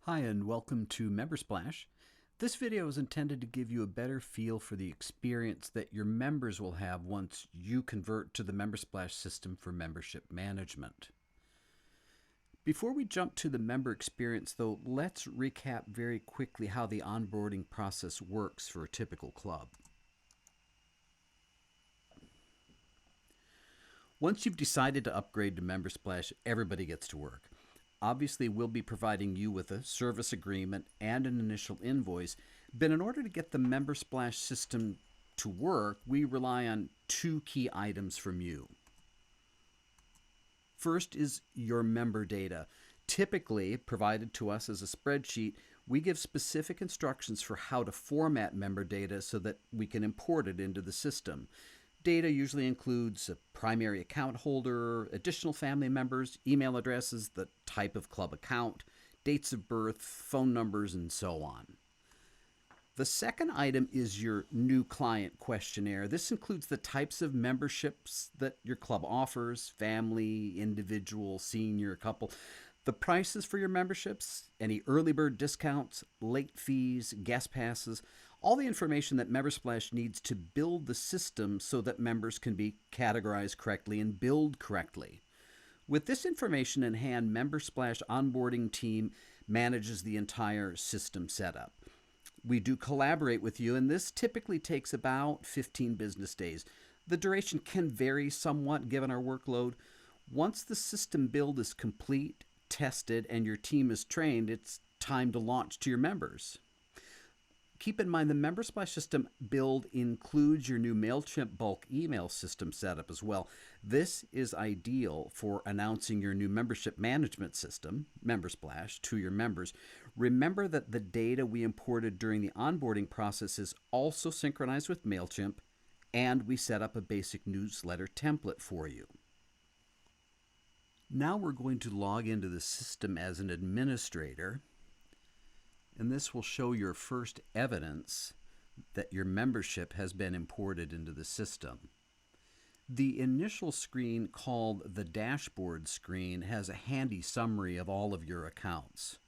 Hi and welcome to MemberSplash. This video is intended to give you a better feel for the experience that your members will have once you convert to the MemberSplash system for membership management. Before we jump to the member experience though, let's recap very quickly how the onboarding process works for a typical club. Once you've decided to upgrade to MemberSplash, everybody gets to work. Obviously, we'll be providing you with a service agreement and an initial invoice, but in order to get the MemberSplash system to work, we rely on two key items from you. First is your member data. Typically provided to us as a spreadsheet, we give specific instructions for how to format member data so that we can import it into the system. Data usually includes a primary account holder, additional family members, email addresses, the type of club account, dates of birth, phone numbers, and so on. The second item is your new client questionnaire. This includes the types of memberships that your club offers: family, individual, senior, couple, the prices for your memberships, any early bird discounts, late fees, guest passes, all the information that MemberSplash needs to build the system so that members can be categorized correctly and billed correctly. With this information in hand, MemberSplash onboarding team manages the entire system setup. We do collaborate with you, and this typically takes about 15 business days. The duration can vary somewhat given our workload. Once the system build is complete, tested, and your team is trained, it's time to launch to your members. Keep in mind the MemberSplash system build includes your new MailChimp bulk email system setup as well. This is ideal for announcing your new membership management system, MemberSplash, to your members. Remember that the data we imported during the onboarding process is also synchronized with MailChimp, and we set up a basic newsletter template for you. Now we're going to log into the system as an administrator, and this will show your first evidence that your membership has been imported into the system. The initial screen, called the dashboard screen, has a handy summary of all of your accounts.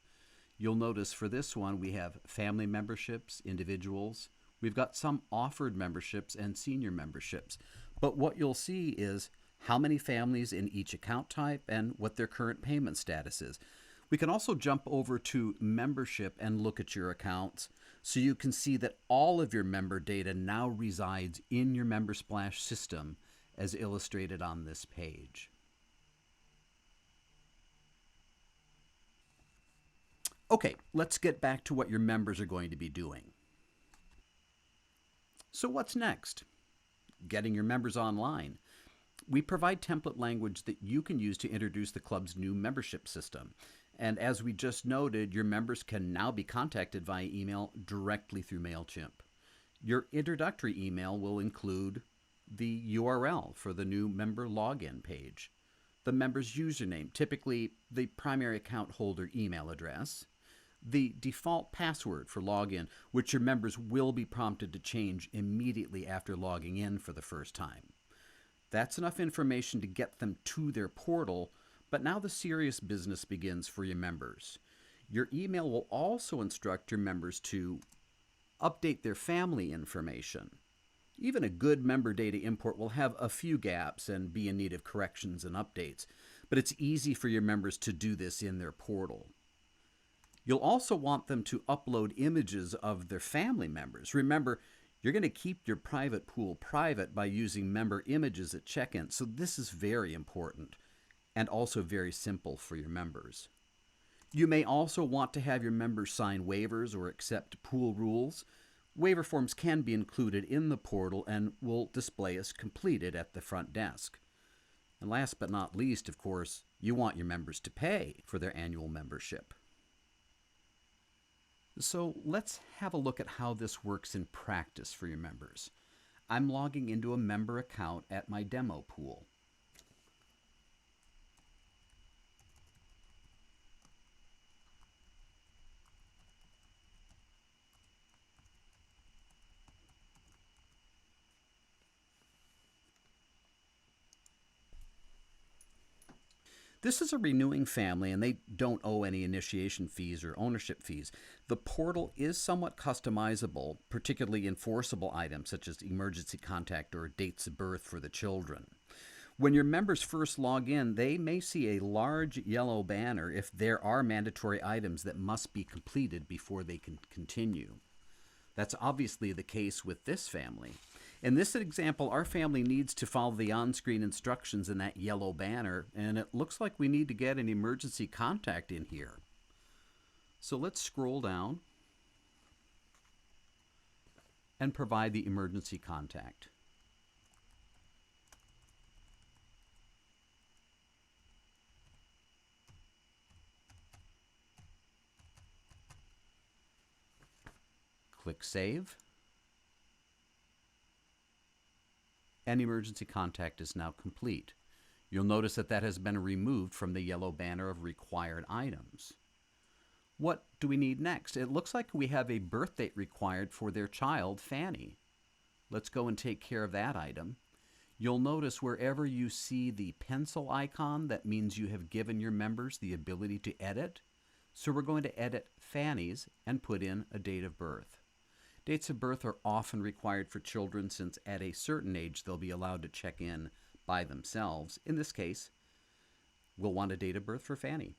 You'll notice for this one we have family memberships, individuals. We've got some offered memberships and senior memberships. But what you'll see is how many families in each account type and what their current payment status is. We can also jump over to membership and look at your accounts so you can see that all of your member data now resides in your MemberSplash system as illustrated on this page. Okay, let's get back to what your members are going to be doing. So what's next? Getting your members online. We provide template language that you can use to introduce the club's new membership system. And as we just noted, your members can now be contacted via email directly through MailChimp. Your introductory email will include the URL for the new member login page, the member's username, typically the primary account holder email address, the default password for login, which your members will be prompted to change immediately after logging in for the first time. That's enough information to get them to their portal, but now the serious business begins for your members. Your email will also instruct your members to update their family information. Even a good member data import will have a few gaps and be in need of corrections and updates, but it's easy for your members to do this in their portal. You'll also want them to upload images of their family members. Remember, you're going to keep your private pool private by using member images at check-in, so this is very important and also very simple for your members. You may also want to have your members sign waivers or accept pool rules. Waiver forms can be included in the portal and will display as completed at the front desk. And last but not least, of course, you want your members to pay for their annual membership. So let's have a look at how this works in practice for your members. I'm logging into a member account at my demo pool. This is a renewing family and they don't owe any initiation fees or ownership fees. The portal is somewhat customizable, particularly enforceable items such as emergency contact or dates of birth for the children. When your members first log in, they may see a large yellow banner if there are mandatory items that must be completed before they can continue. That's obviously the case with this family. In this example, our family needs to follow the on-screen instructions in that yellow banner, and it looks like we need to get an emergency contact in here. So let's scroll down and provide the emergency contact. Click Save. And emergency contact is now complete. You'll notice that that has been removed from the yellow banner of required items. What do we need next? It looks like we have a birth date required for their child, Fanny. Let's go and take care of that item. You'll notice wherever you see the pencil icon, that means you have given your members the ability to edit. So we're going to edit Fanny's and put in a date of birth. Dates of birth are often required for children since at a certain age they'll be allowed to check in by themselves. In this case, we'll want a date of birth for Fanny.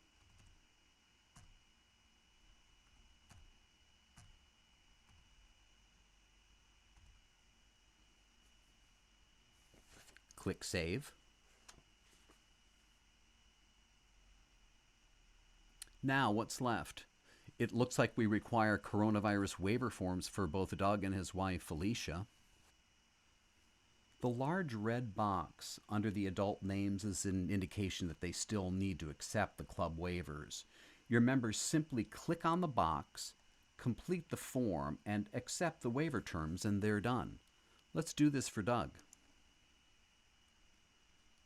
Click Save. Now what's left? It looks like we require coronavirus waiver forms for both Doug and his wife, Felicia. The large red box under the adult names is an indication that they still need to accept the club waivers. Your members simply click on the box, complete the form, and accept the waiver terms, and they're done. Let's do this for Doug.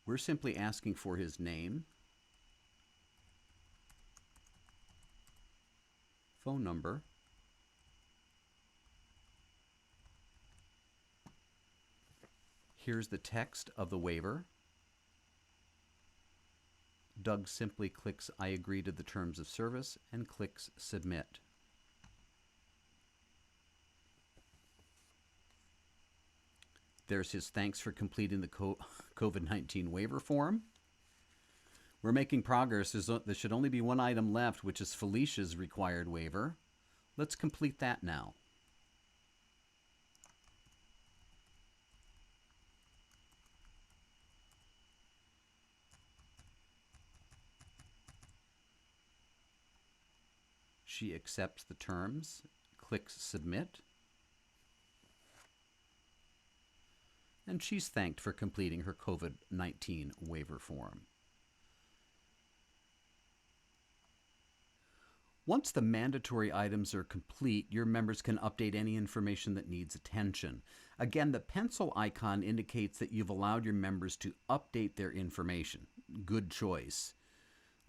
We're simply asking for his name, phone number, here's the text of the waiver. Doug simply clicks I agree to the terms of service and clicks Submit. There's his thanks for completing the COVID-19 waiver form. We're making progress. There should only be one item left, which is Felicia's required waiver. Let's complete that now. She accepts the terms, clicks Submit, and she's thanked for completing her COVID-19 waiver form. Once the mandatory items are complete, your members can update any information that needs attention. Again, the pencil icon indicates that you've allowed your members to update their information. Good choice.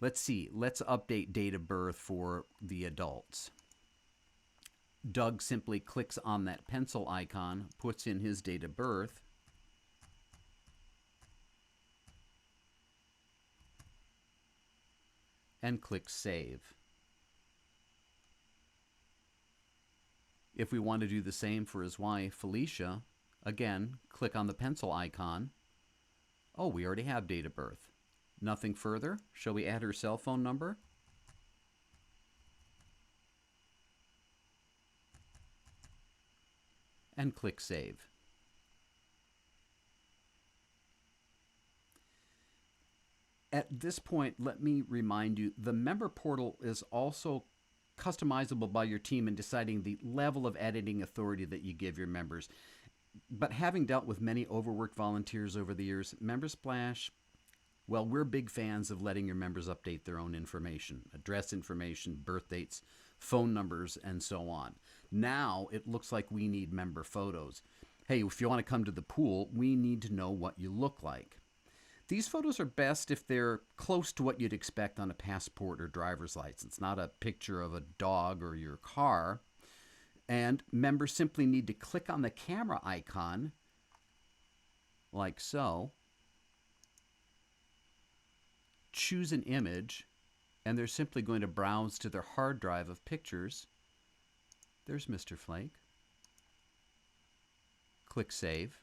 Let's see. Let's update date of birth for the adults. Doug simply clicks on that pencil icon, puts in his date of birth, and clicks Save. If we want to do the same for his wife, Felicia, again, click on the pencil icon. Oh, we already have date of birth. Nothing further. Shall we add her cell phone number? And click Save. At this point, let me remind you, the member portal is also customizable by your team in deciding the level of editing authority that you give your members. But having dealt with many overworked volunteers over the years, MemberSplash, well, we're big fans of letting your members update their own information, address information, birth dates, phone numbers, and so on. Now it looks like we need member photos. Hey, if you want to come to the pool, we need to know what you look like. These photos are best if they're close to what you'd expect on a passport or driver's license, not a picture of a dog or your car. And members simply need to click on the camera icon, like so, choose an image, and they're simply going to browse to their hard drive of pictures. There's Mr. Flake. Click Save.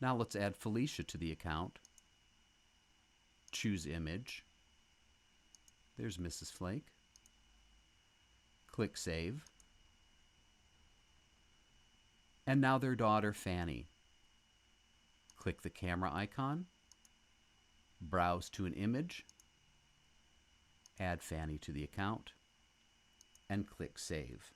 Now let's add Felicia to the account. Choose Image. There's Mrs. Flake. Click Save. And now their daughter, Fanny. Click the camera icon. Browse to an image. Add Fanny to the account. And click Save.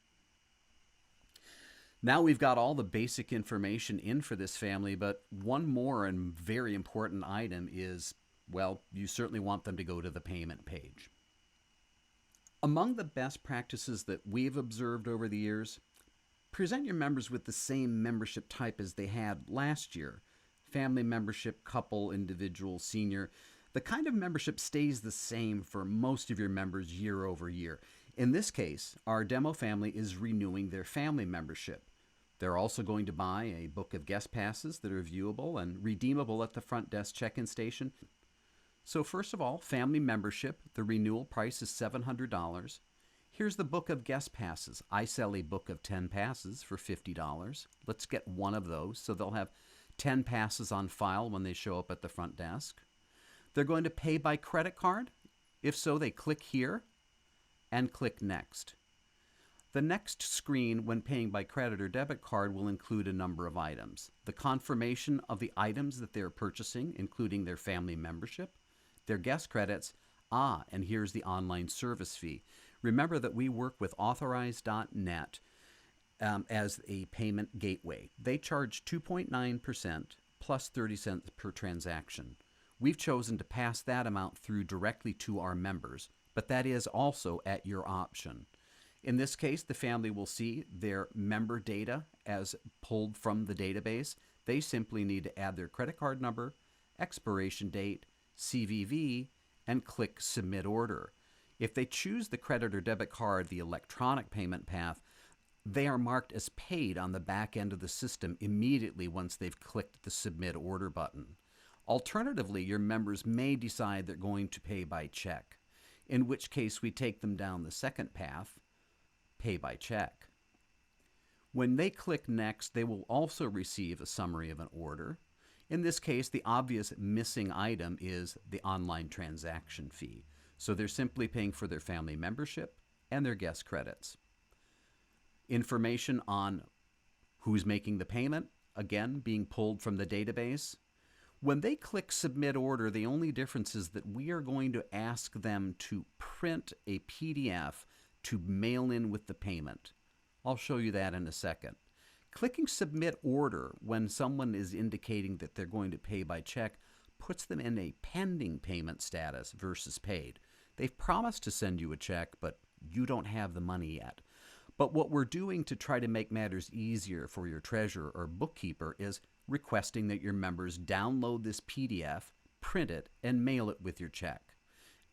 Now we've got all the basic information in for this family, but one more and very important item is, well, you certainly want them to go to the payment page. Among the best practices that we've observed over the years, present your members with the same membership type as they had last year. Family membership, couple, individual, senior. The kind of membership stays the same for most of your members year over year. In this case, our demo family is renewing their family membership. They're also going to buy a book of guest passes that are viewable and redeemable at the front desk check-in station. So first of all, family membership, the renewal price is $700. Here's the book of guest passes. I sell a book of 10 passes for $50. Let's get one of those so they'll have 10 passes on file when they show up at the front desk. They're going to pay by credit card. If so, they click here and click Next. The next screen when paying by credit or debit card will include a number of items. The confirmation of the items that they're purchasing, including their family membership, their guest credits, and here's the online service fee. Remember that we work with Authorize.net as a payment gateway. They charge 2.9% plus 30 cents per transaction. We've chosen to pass that amount through directly to our members, but that is also at your option. In this case, the family will see their member data as pulled from the database. They simply need to add their credit card number, expiration date, CVV, and click Submit Order. If they choose the credit or debit card, the electronic payment path, they are marked as paid on the back end of the system immediately once they've clicked the Submit Order button. Alternatively, your members may decide they're going to pay by check, in which case we take them down the second path, Pay by Check. When they click Next, they will also receive a summary of an order. In this case, the obvious missing item is the online transaction fee. So they're simply paying for their family membership and their guest credits. Information on who's making the payment, again, being pulled from the database. When they click Submit Order, the only difference is that we are going to ask them to print a PDF to mail in with the payment. I'll show you that in a second. Clicking Submit Order when someone is indicating that they're going to pay by check puts them in a pending payment status versus paid. They've promised to send you a check, but you don't have the money yet. But what we're doing to try to make matters easier for your treasurer or bookkeeper is requesting that your members download this PDF, print it, and mail it with your check.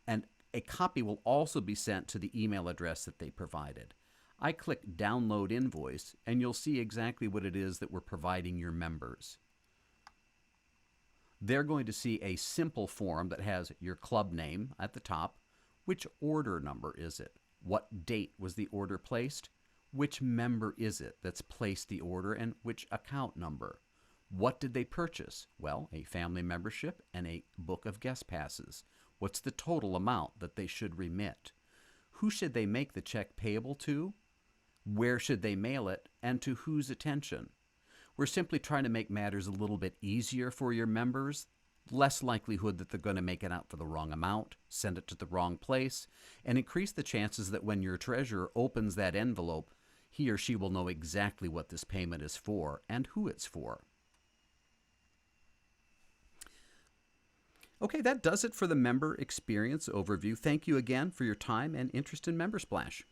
And a copy will also be sent to the email address that they provided. I click Download Invoice, and you'll see exactly what it is that we're providing your members. They're going to see a simple form that has your club name at the top. Which order number is it? What date was the order placed? Which member is it that's placed the order, and which account number? What did they purchase? Well, a family membership and a book of guest passes. What's the total amount that they should remit? Who should they make the check payable to? Where should they mail it, and to whose attention? We're simply trying to make matters a little bit easier for your members, less likelihood that they're going to make it out for the wrong amount, send it to the wrong place, and increase the chances that when your treasurer opens that envelope, he or she will know exactly what this payment is for and who it's for. Okay, that does it for the member experience overview. Thank you again for your time and interest in MemberSplash.